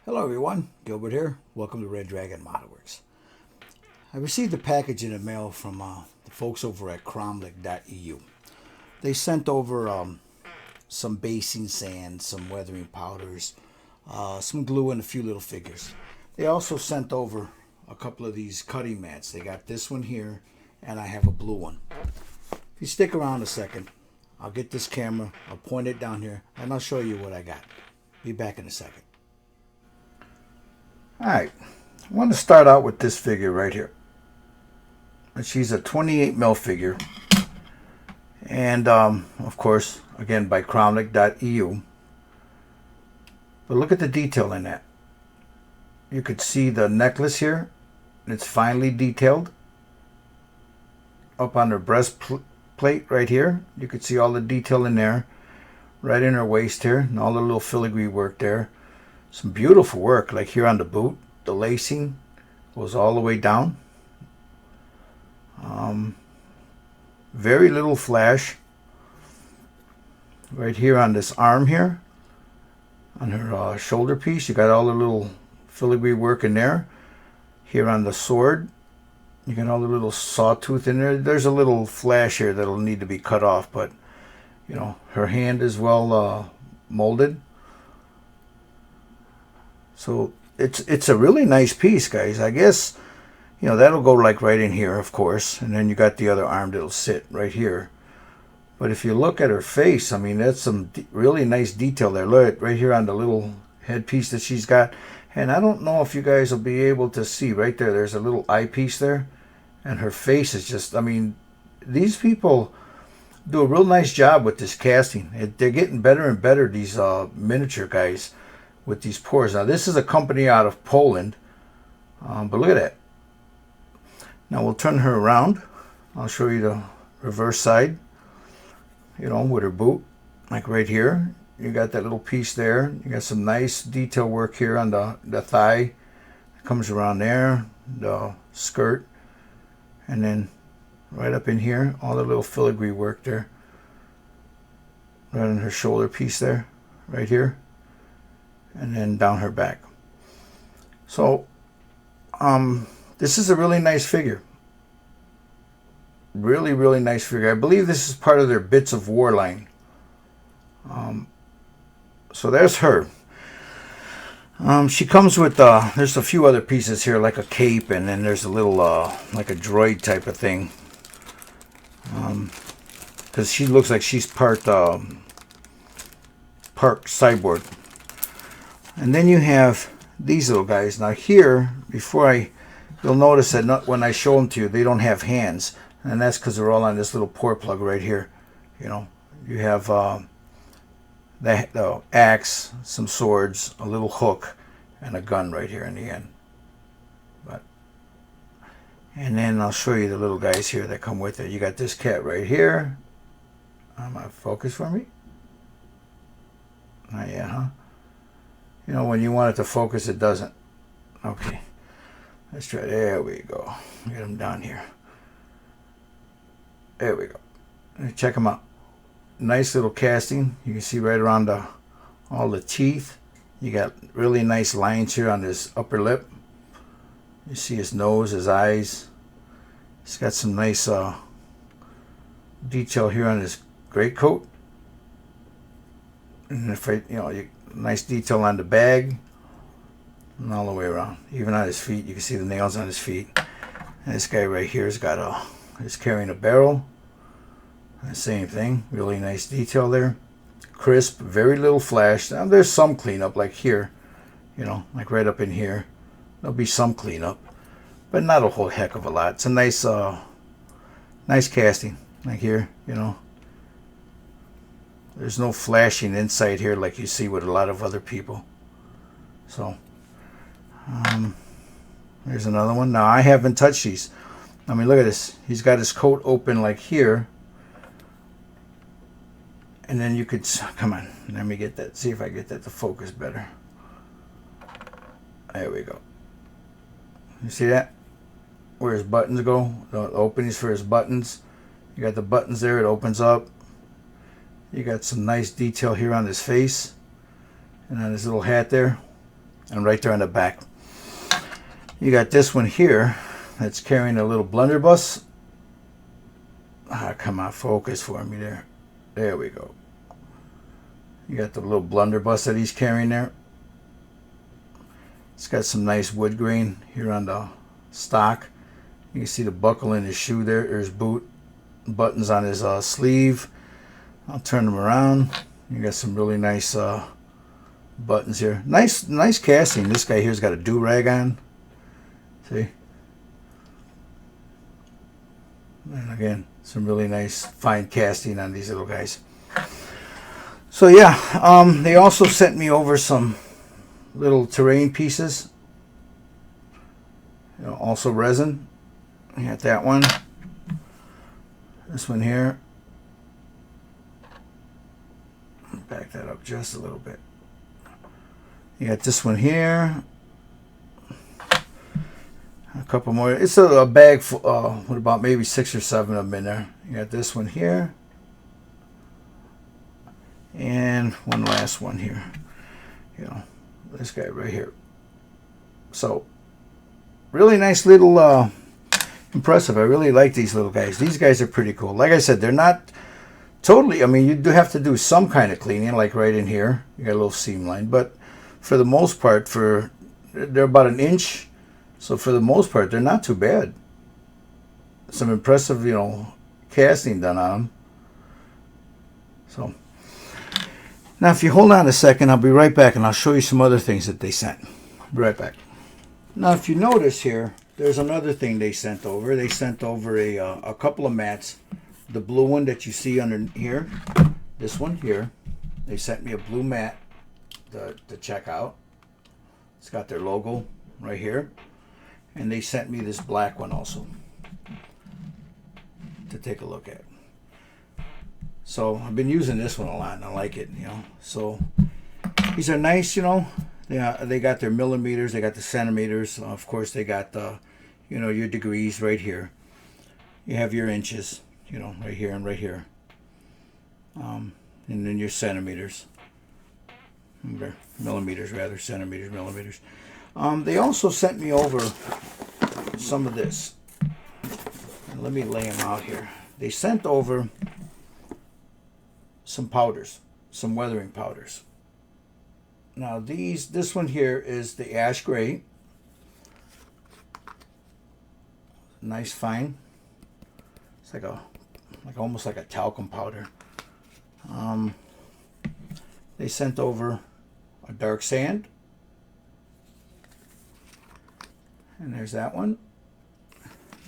Hello everyone, Gilbert here. Welcome to Red Dragon Modelworks. I received a package in the mail from the folks over at cromlech.eu. They sent over some basing sand, some weathering powders, some glue, and a few little figures. They also sent over a couple of these cutting mats. They got this one here, and I have a blue one. If you stick around a second, I'll get this camera, I'll point it down here, and I'll show you what I got. Be back in a second. Alright, I want to start out with this figure right here. She's a 28 mil figure, and of course, again by cromlech.eu. But look at the detail in that. You could see the necklace here, it's finely detailed. Up on her breastplate right here, you could see all the detail in there. Right in her waist here, and all the little filigree work there. Some beautiful work, like here on the boot. The lacing goes all the way down. Very little flash. Right here on this arm here, on her shoulder piece, you got all the little filigree work in there. Here on the sword, you got all the little sawtooth in there. There's a little flash here that'll need to be cut off, but you know, her hand is well molded. So it's a really nice piece, guys. I guess, you know, that'll go like right in here, of course, and then you got the other arm that'll sit right here. But if you look at her face, I mean, that's some really nice detail there. Look right here on the little headpiece that she's got. And I don't know if you guys will be able to see right there. There's a little eyepiece there, and her face is just, I mean, these people do a real nice job with this casting. They're getting better and better, these miniature guys, with these pours. Now this is a company out of Poland, but look at that. Now we'll turn her around. I'll show you the reverse side, you know, with her boot, like right here. You got that little piece there. You got some nice detail work here on the thigh. It comes around there, the skirt, and then right up in here, all the little filigree work there. Right on her shoulder piece there, right here. And then down her back. So this is a really nice figure. Really nice figure. I believe this is part of their Bits of War line. So there's her. She comes with there's a few other pieces here, like a cape, and then there's a little like a droid type of thing, because she looks like she's part cyborg. And then you have these little guys. Now here, you'll notice that when I show them to you, they don't have hands. And that's because they're all on this little pour plug right here. You know, you have the axe, some swords, a little hook, and a gun right here in the end. And then I'll show you the little guys here that come with it. You got this cat right here. Focus for me. Not yet, huh? You know, when you want it to focus, it doesn't. Okay. Let's try. There we go. Get them down here. There we go. Check them out. Nice little casting. You can see right around all the teeth. You got really nice lines here on his upper lip. You see his nose, his eyes. He's got some nice detail here on his greatcoat. And if nice detail on the bag and all the way around, even on his feet. You can see the nails on his feet. And this guy right here is carrying a barrel. The same thing, really nice detail there, crisp, very little flash. Now there's some cleanup, like here, you know, like right up in here. There'll be some cleanup, but not a whole heck of a lot. It's a nice nice casting, like here, you know. There's no flashing inside here like you see with a lot of other people. So there's another one. Now I haven't touched these. I mean, look at this. He's got his coat open like here. And then you could, come on, let me get that, see if I get that to focus better. There we go. You see that? Where his buttons go, the openings for his buttons. You got the buttons there, it opens up. You got some nice detail here on his face. And on his little hat there. And right there on the back. You got this one here that's carrying a little blunderbuss. Ah, come on, focus for me there. There we go. You got the little blunderbuss that he's carrying there. It's got some nice wood grain here on the stock. You can see the buckle in his shoe there, or his boot. Buttons on his sleeve. I'll turn them around. You got some really nice buttons here. Nice casting. This guy here's got a do-rag on. See? And again, some really nice fine casting on these little guys. So yeah, they also sent me over some little terrain pieces. You know, also resin. You got that one. This one here. Back that up just a little bit. You got this one here. A couple more. It's a bag full, with about maybe 6 or 7 of them in there. You got this one here. And one last one here. You know, this guy right here. So, really nice little, impressive. I really like these little guys. These guys are pretty cool. Like I said, they're not totally, I mean, you do have to do some kind of cleaning, like right in here. You got a little seam line. But for the most part, they're about 1 inch. So for the most part, they're not too bad. Some impressive, you know, casting done on them. So now if you hold on a second, I'll be right back and I'll show you some other things that they sent. Be right back. Now if you notice here, there's another thing they sent over. They sent over a couple of mats. The blue one that you see under here, this one here. They sent me a blue mat to check out. It's got their logo right here. And they sent me this black one also to take a look at. So I've been using this one a lot and I like it, you know. So these are nice, you know. They got their millimeters, they got the centimeters. Of course, they got the, you know, your degrees right here. You have your inches, you know, right here and right here. And then your centimeters. Millimeters rather, centimeters, millimeters. They also sent me over some of this. And let me lay them out here. They sent over some powders, some weathering powders. Now this one here is the ash gray. Nice fine. It's like almost like a talcum powder. They sent over a dark sand. And there's that one.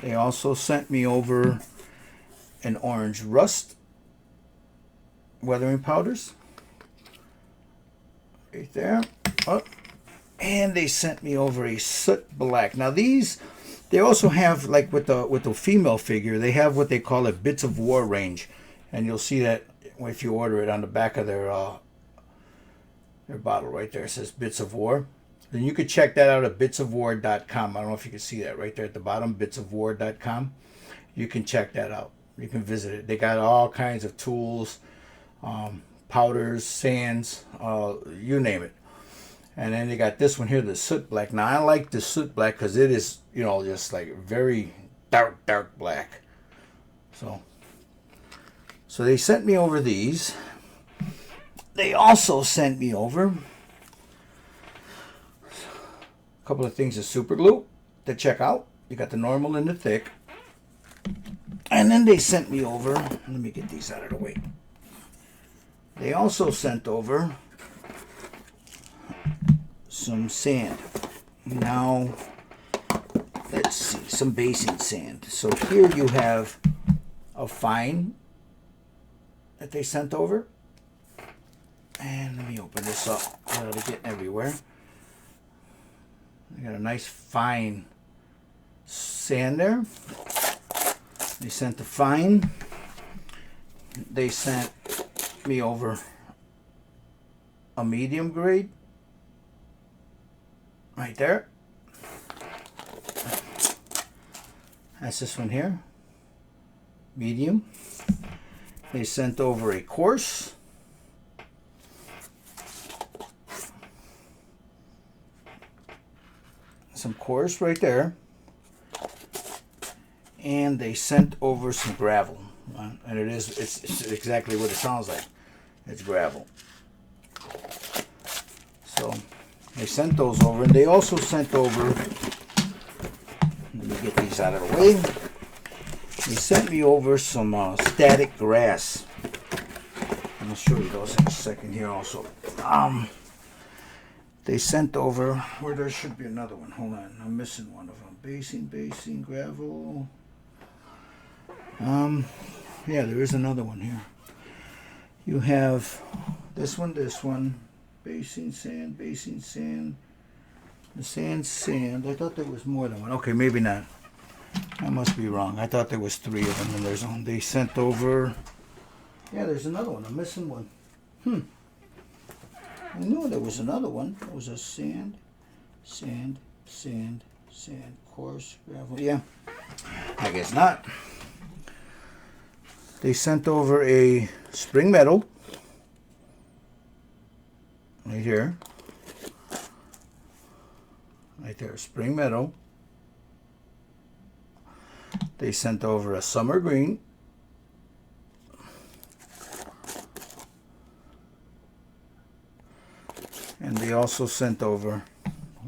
They also sent me over an orange rust weathering powders. Right there. Oh. And they sent me over a soot black. Now these, they also have, like with the female figure, they have what they call a Bits of War range. And you'll see that if you order it on the back of their bottle right there. It says Bits of War. Then you could check that out at bitsofwar.com. I don't know if you can see that right there at the bottom, bitsofwar.com. You can check that out. You can visit it. They got all kinds of tools, powders, sands, you name it. And then they got this one here, the soot black. Now I like the soot black because it is, you know, just like very dark black. So they sent me over these. They also sent me over couple of things of super glue to check out. You got the normal and the thick. And then they sent me over, let me get these out of the way. They also sent over some sand. Now, let's see, some basing sand. So here you have a fine that they sent over. And let me open this up without it getting everywhere. I got a nice fine sand there. They sent the fine. They sent me over a medium grade right there. That's this one here, medium. They sent over a coarse. Some coarse right there. And they sent over some gravel. And it's exactly what it sounds like. It's gravel. So they sent those over, and they also sent over, let me get these out of the way. They sent me over some static grass. I'll show you those in a second here also. They sent over, where there should be another one. Hold on, I'm missing one of them. Basing, gravel. Yeah, there is another one here. You have this one, basing sand, the sand. I thought there was more than one. Okay, maybe not. I must be wrong. I thought there was 3 of them, and there's one. They sent over. Yeah, there's another one. I'm missing one. I knew there was another one. It was a sand, coarse, gravel. Yeah, I guess not. They sent over a spring metal. Right here. Right there, spring metal. They sent over a summer green. And they also sent over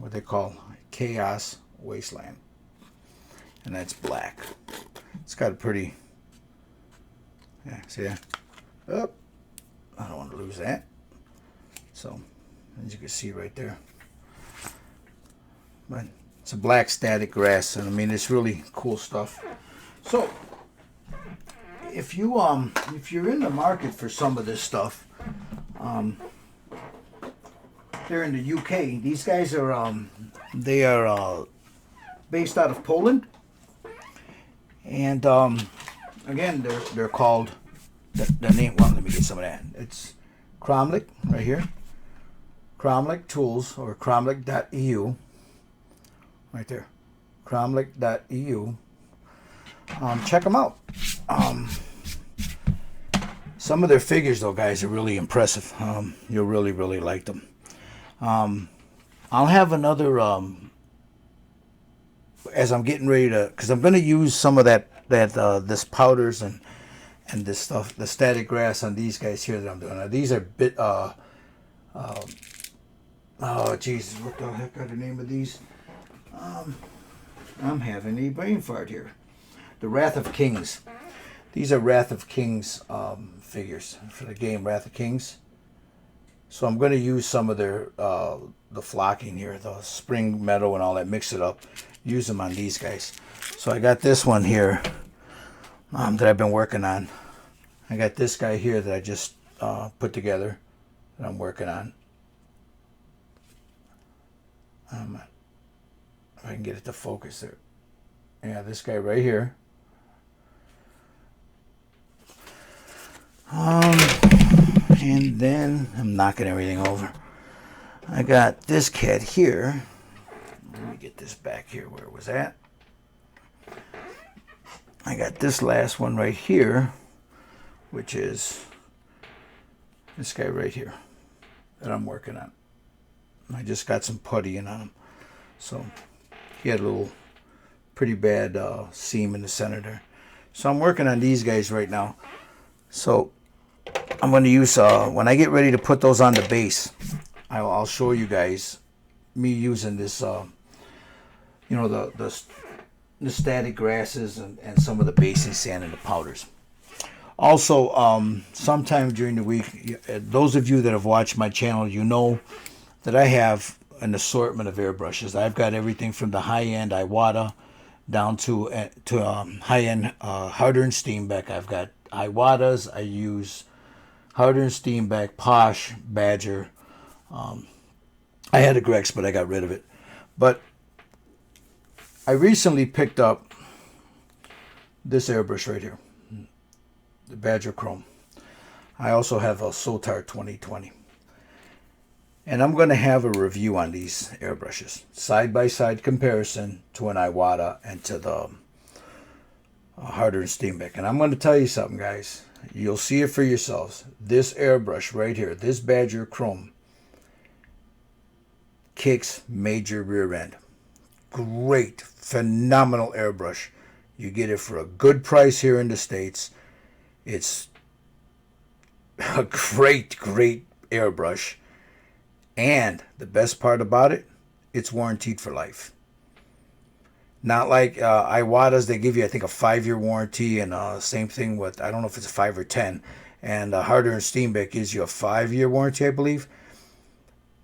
what they call Chaos Wasteland. And that's black. It's got a pretty, yeah, see that? Oh, I don't want to lose that. So, as you can see right there. But it's a black static grass, and I mean, it's really cool stuff. So, if you're in the market for some of this stuff, they're in the UK. These guys are they are based out of Poland, and again, they're called the name. Well, let me get some of that. It's Cromlech right here. Cromlech Tools, or cromlech.eu. Right there, cromlech.eu. Check them out. Some of their figures, though, guys, are really impressive. You'll really like them. I'll have another, as I'm getting ready to, because I'm going to use some of this powders and this stuff, the static grass on these guys here that I'm doing. Now, these are oh Jesus, what the heck are the name of these? I'm having a brain fart here. The Wrath of Kings. These are Wrath of Kings figures for the game Wrath of Kings. So I'm going to use some of their the flocking here, the spring meadow and all that, mix it up, use them on these guys. So I got this one here that I've been working on. I got this guy here that I just put together that I'm working on. If I can get it to focus there. Yeah, this guy right here. And then I'm knocking everything over. I got this cat here. Let me get this back here where it was at. I got this last one right here, which is this guy right here that I'm working on. I just got some putty in on him. So he had a little pretty bad seam in the center there. So I'm working on these guys right now. So I'm going to use, when I get ready to put those on the base, I'll show you guys me using this, you know, the static grasses and some of the basing sand and the powders. Also, sometime during the week, those of you that have watched my channel, you know that I have an assortment of airbrushes. I've got everything from the high-end Iwata down to high-end Harder and Steenbeck. I've got Iwatas. I use Harder and Steenbeck, Posh, Badger. I had a Grex, but I got rid of it. But I recently picked up this airbrush right here, the Badger Chrome. I also have a Sotar 2020. And I'm going to have a review on these airbrushes. Side-by-side comparison to an Iwata and to the Harder and Steenbeck. And I'm going to tell you something, guys. You'll see it for yourselves. This airbrush right here, this Badger Chrome, kicks major rear end. Great, phenomenal airbrush. You get it for a good price here in the States. It's a great, great airbrush. And the best part about it, it's warranted for life. Not like Iwatas, they give you, I think, a 5-year warranty, and same thing with, I don't know if it's a 5 or 10. And Harder and Steenbeck gives you a 5-year warranty, I believe.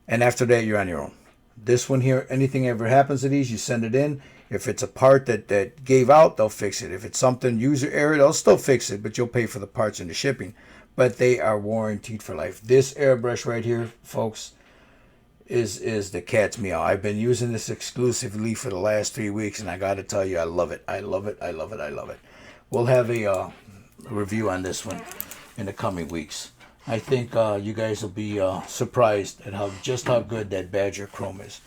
And after that, you're on your own. This one here, anything ever happens to these, you send it in. If it's a part that gave out, they'll fix it. If it's something user error, they'll still fix it, but you'll pay for the parts and the shipping. But they are warranted for life. This airbrush right here, folks, is the cat's meow. I've been using this exclusively for the last 3 weeks, and I got to tell you, I love it. I love it. I love it. I love it. We'll have a review on this one in the coming weeks. I think you guys will be surprised at just how good that Badger Chrome is.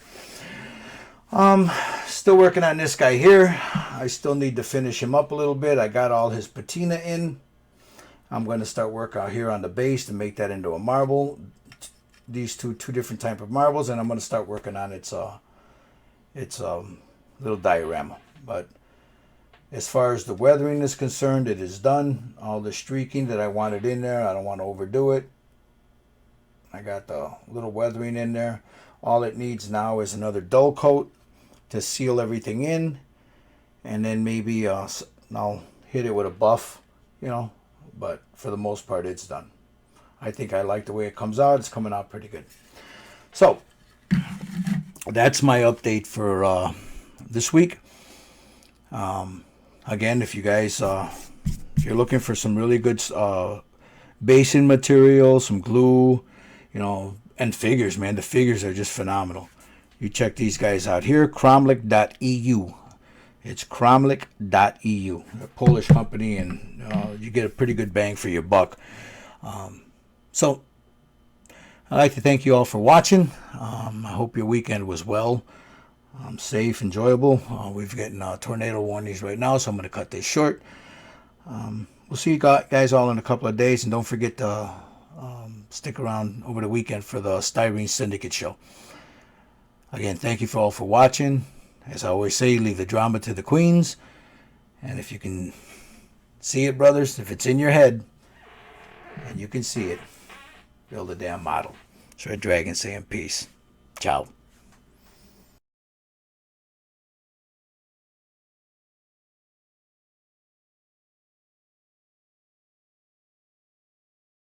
Still working on this guy here. I still need to finish him up a little bit. I got all his patina in. I'm going to start work out here on the base to make that into a marble. These two different type of marbles, and I'm going to start working on its little diorama. But as far as the weathering is concerned, it is done. All the streaking that I wanted in there, I don't want to overdo it. I got the little weathering in there. All it needs now is another dull coat to seal everything in, and then maybe I'll hit it with a buff, but for the most part, it's done. I think I like the way it comes out. It's coming out pretty good. So that's my update for this week. Again, if you guys, if you're looking for some really good basing material, some glue, and figures, man, the figures are just phenomenal. You check these guys out here, Kromlik.eu. It's Kromlik.eu, a Polish company, and you get a pretty good bang for your buck. So, I'd like to thank you all for watching. I hope your weekend was well, safe, enjoyable. We've getting tornado warnings right now, so I'm going to cut this short. We'll see you guys all in a couple of days, and don't forget to stick around over the weekend for the Styrene Syndicate show. Again, thank you all for watching. As I always say, leave the drama to the queens. And if you can see it, brothers, if it's in your head and you can see it, build a damn model. It's Red Dragon saying peace. Ciao.